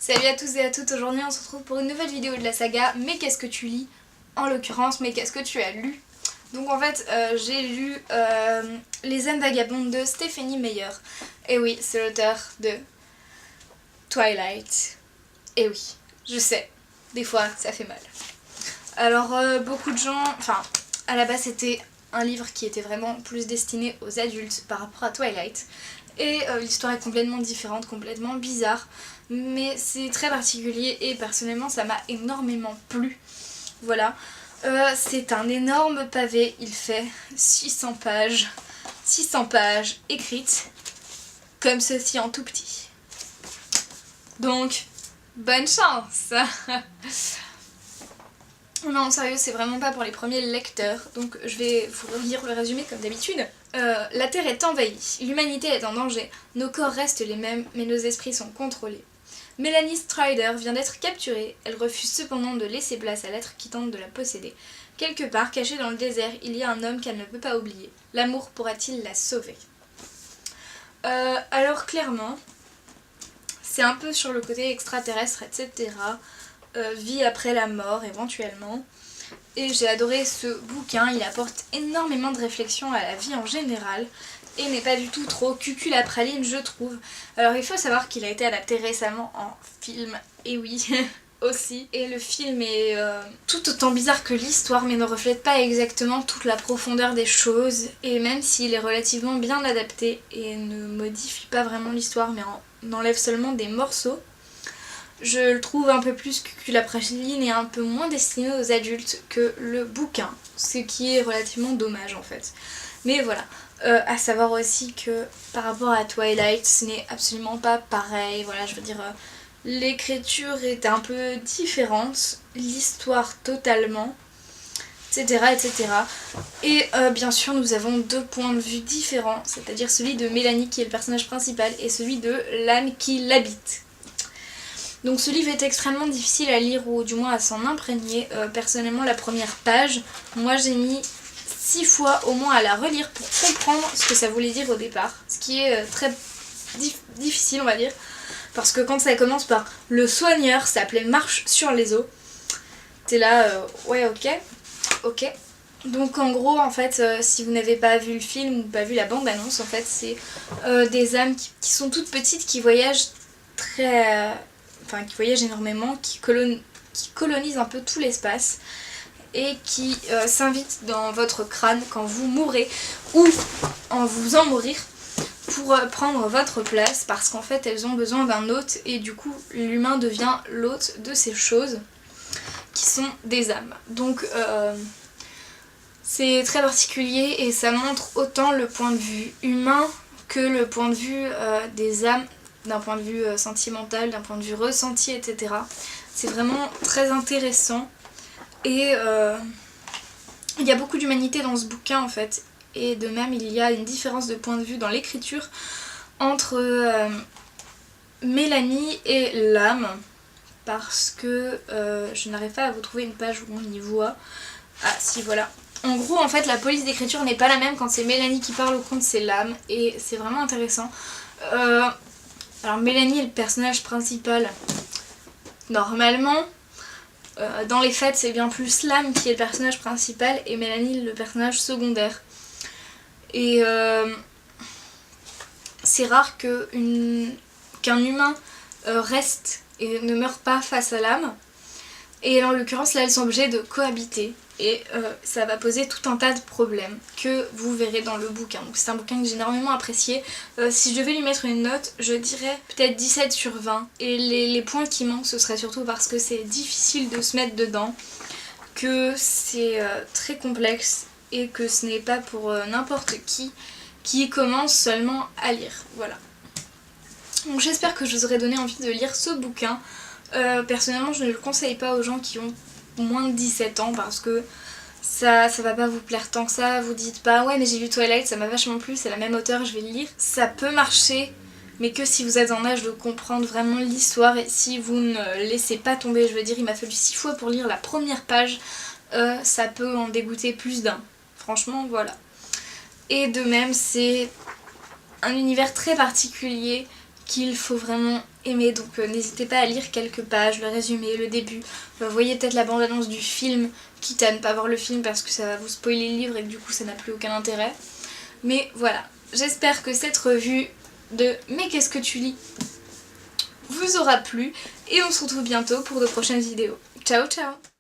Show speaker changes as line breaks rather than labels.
Salut à tous et à toutes, aujourd'hui on se retrouve pour une nouvelle vidéo de la saga Mais qu'est-ce que tu lis? En l'occurrence, mais qu'est-ce que tu as lu? Donc en fait, j'ai lu Les âmes vagabondes de Stephenie Meyer. Et oui, c'est l'auteur de Twilight. Et oui, je sais, des fois ça fait mal. Alors beaucoup de gens, enfin à la base c'était un livre qui était vraiment plus destiné aux adultes par rapport à Twilight. Et l'histoire est complètement différente, complètement bizarre, mais c'est très particulier et personnellement ça m'a énormément plu. Voilà, c'est un énorme pavé, il fait 600 pages écrites comme ceci en tout petit. Donc, bonne chance. Non, sérieux, c'est vraiment pas pour les premiers lecteurs, donc je vais vous relire le résumé comme d'habitude. La Terre est envahie, l'humanité est en danger, nos corps restent les mêmes, mais nos esprits sont contrôlés. Mélanie Strider vient d'être capturée, elle refuse cependant de laisser place à l'être qui tente de la posséder. Quelque part, caché dans le désert, il y a un homme qu'elle ne peut pas oublier. L'amour pourra-t-il la sauver? Alors clairement, c'est un peu sur le côté extraterrestre, etc. Vie après la mort éventuellement. Et j'ai adoré ce bouquin, il apporte énormément de réflexion à la vie en général et n'est pas du tout trop cucul à praline, je trouve. Alors il faut savoir qu'il a été adapté récemment en film, et oui, aussi. Et le film est tout autant bizarre que l'histoire, mais ne reflète pas exactement toute la profondeur des choses. Et même s'il est relativement bien adapté et ne modifie pas vraiment l'histoire, mais en enlève seulement des morceaux, je le trouve un peu plus cuculapraline et un peu moins destiné aux adultes que le bouquin, ce qui est relativement dommage en fait. Mais voilà, à savoir aussi que par rapport à Twilight, ce n'est absolument pas pareil. Voilà, je veux dire, l'écriture est un peu différente, l'histoire totalement, etc. etc. Et bien sûr, nous avons deux points de vue différents, c'est-à-dire celui de Mélanie qui est le personnage principal et celui de l'âme qui l'habite. Donc ce livre est extrêmement difficile à lire ou du moins à s'en imprégner. Personnellement la première page, moi j'ai mis 6 fois au moins à la relire pour comprendre ce que ça voulait dire au départ. Ce qui est très difficile on va dire. Parce que quand ça commence par le soigneur s'appelait Marche sur les eaux, t'es là, ouais ok. Donc en gros en fait si vous n'avez pas vu le film ou pas vu la bande annonce en fait c'est des âmes qui sont toutes petites qui voyagent qui voyagent énormément, qui colonisent un peu tout l'espace et qui s'invitent dans votre crâne quand vous mourrez ou en vous faisant mourir pour prendre votre place parce qu'en fait elles ont besoin d'un hôte et du coup l'humain devient l'hôte de ces choses qui sont des âmes. Donc c'est très particulier et ça montre autant le point de vue humain que le point de vue des âmes, d'un point de vue sentimental, d'un point de vue ressenti, etc. C'est vraiment très intéressant et il y a beaucoup d'humanité dans ce bouquin en fait. Et de même il y a une différence de point de vue dans l'écriture entre Mélanie et l'âme parce que je n'arrive pas à vous trouver une page où on y voit. Ah si voilà. En gros en fait la police d'écriture n'est pas la même quand c'est Mélanie qui parle ou quand c'est l'âme et c'est vraiment intéressant. Alors Mélanie est le personnage principal normalement, dans les faits c'est bien plus l'âme qui est le personnage principal et Mélanie le personnage secondaire. Et c'est rare qu'un humain reste et ne meure pas face à l'âme. Et en l'occurrence là elles sont obligées de cohabiter. Et ça va poser tout un tas de problèmes que vous verrez dans le bouquin. Donc c'est un bouquin que j'ai énormément apprécié. Si je devais lui mettre une note, je dirais peut-être 17 sur 20. Et les points qui manquent, ce serait surtout parce que c'est difficile de se mettre dedans, que c'est très complexe et que ce n'est pas pour n'importe qui commence seulement à lire. Voilà. Donc j'espère que je vous aurai donné envie de lire ce bouquin. Personnellement, je ne le conseille pas aux gens qui ont moins de 17 ans parce que ça va pas vous plaire tant que ça. Vous dites pas ouais mais j'ai lu Twilight, ça m'a vachement plu, c'est la même auteure, je vais le lire. Ça peut marcher mais que si vous êtes en âge de comprendre vraiment l'histoire et si vous ne laissez pas tomber. Je veux dire il m'a fallu 6 fois pour lire la première page, ça peut en dégoûter plus d'un. Franchement voilà. Et de même c'est un univers très particulier qu'il faut vraiment aimer, donc n'hésitez pas à lire quelques pages, le résumé, le début. Voyez peut-être la bande-annonce du film, quitte à ne pas voir le film parce que ça va vous spoiler le livre et que du coup ça n'a plus aucun intérêt. Mais voilà, j'espère que cette revue de Mais qu'est-ce que tu lis vous aura plu et on se retrouve bientôt pour de prochaines vidéos. Ciao ciao!